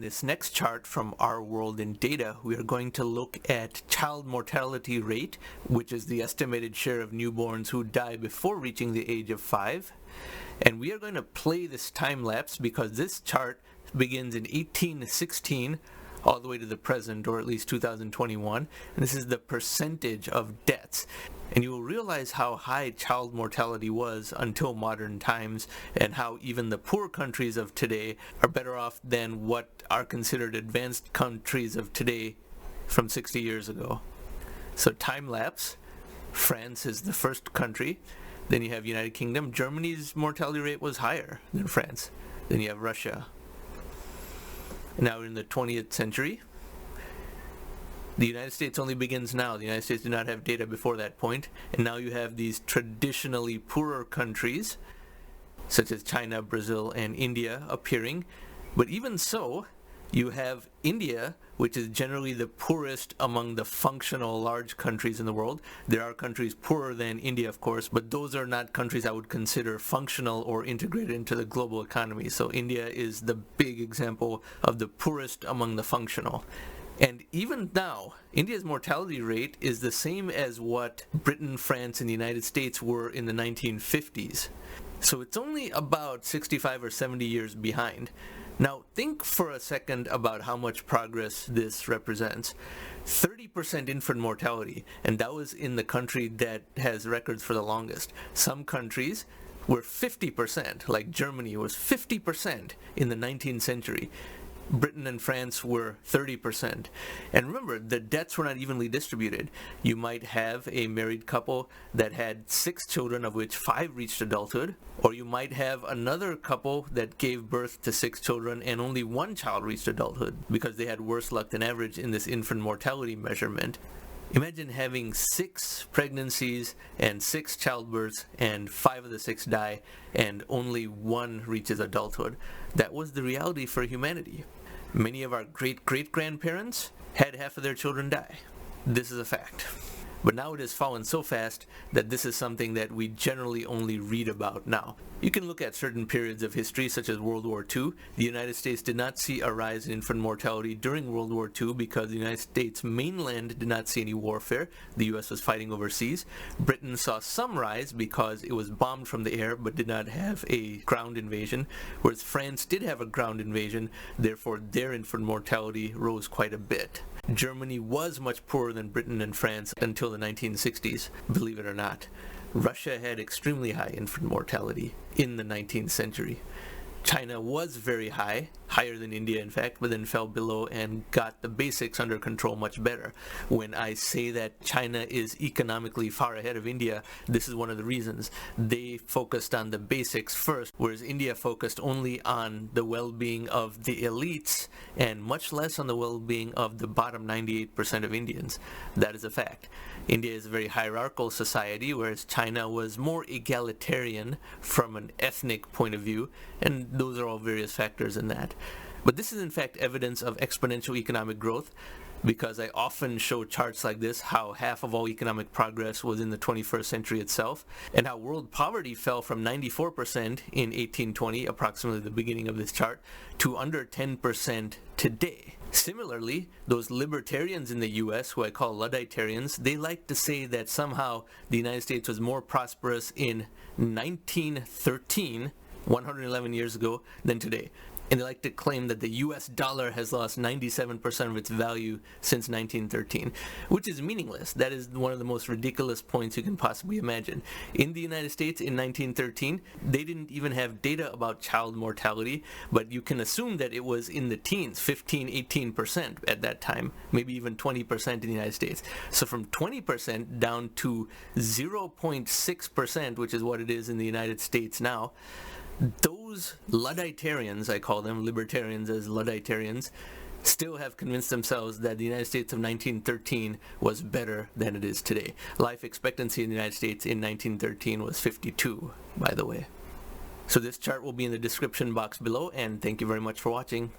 this next chart from Our World in Data, we are going to look at child mortality rate, which is the estimated share of newborns who die before reaching the age of 5. And we are going to play this time lapse because this chart begins in 1816 all the way to the present, or at least 2021. And this is the percentage of deaths. And you will realize how high child mortality was until modern times, and how even the poor countries of today are better off than what are considered advanced countries of today from 60 years ago. So time lapse, France is the first country. Then you have United Kingdom. Germany's mortality rate was higher than France. Then you have Russia. Now in the 20th century, the United States only begins now. The United States did not have data before that point. And now you have these traditionally poorer countries, such as China, Brazil, and India appearing. But even so, you have India, which is generally the poorest among the functional large countries in the world. There are countries poorer than India, of course, but those are not countries I would consider functional or integrated into the global economy. So India is the big example of the poorest among the functional. And even now, India's mortality rate is the same as what Britain, France, and the United States were in the 1950s. So it's only about 65 or 70 years behind. Now, think for a second about how much progress this represents. 30% infant mortality, and that was in the country that has records for the longest. Some countries were 50%, like Germany was 50% in the 19th century. Britain and France were 30%. And remember, the deaths were not evenly distributed. You might have a married couple that had 6 children, of which 5 reached adulthood, or you might have another couple that gave birth to 6 children and only 1 child reached adulthood because they had worse luck than average in this infant mortality measurement. Imagine having 6 pregnancies and 6 childbirths, and 5 of the 6 die, and only 1 reaches adulthood. That was the reality for humanity. Many of our great-great-grandparents had half of their children die. This is a fact. But now it has fallen so fast that this is something that we generally only read about now. You can look at certain periods of history, such as World War II. The United States did not see a rise in infant mortality during World War II because the United States mainland did not see any warfare. The U.S. was fighting overseas. Britain saw some rise because it was bombed from the air but did not have a ground invasion, whereas France did have a ground invasion, therefore their infant mortality rose quite a bit. Germany was much poorer than Britain and France until the 1960s, believe it or not. Russia had extremely high infant mortality in the 19th century. China was very high, higher than India in fact, but then fell below and got the basics under control much better. When I say that China is economically far ahead of India, this is one of the reasons. They focused on the basics first, whereas India focused only on the well-being of the elites and much less on the well-being of the bottom 98% of Indians. That is a fact. India is a very hierarchical society, whereas China was more egalitarian from an ethnic point of view, and those are all various factors in that. But this is in fact evidence of exponential economic growth, because I often show charts like this, how half of all economic progress was in the 21st century itself, and how world poverty fell from 94% in 1820, approximately the beginning of this chart, to under 10% today. Similarly, those libertarians in the US, who I call Ludditarians, they like to say that somehow the United States was more prosperous in 1913, 111 years ago, than today. And they like to claim that the US dollar has lost 97% of its value since 1913, which is meaningless. That is one of the most ridiculous points you can possibly imagine. In the United States in 1913, they didn't even have data about child mortality, but you can assume that it was in the teens, 15, 18% at that time, maybe even 20% in the United States. So from 20% down to 0.6%, which is what it is in the United States now, those Ludditarians, I call them, libertarians as Ludditarians, still have convinced themselves that the United States of 1913 was better than it is today. Life expectancy in the United States in 1913 was 52, by the way. So this chart will be in the description box below, and thank you very much for watching.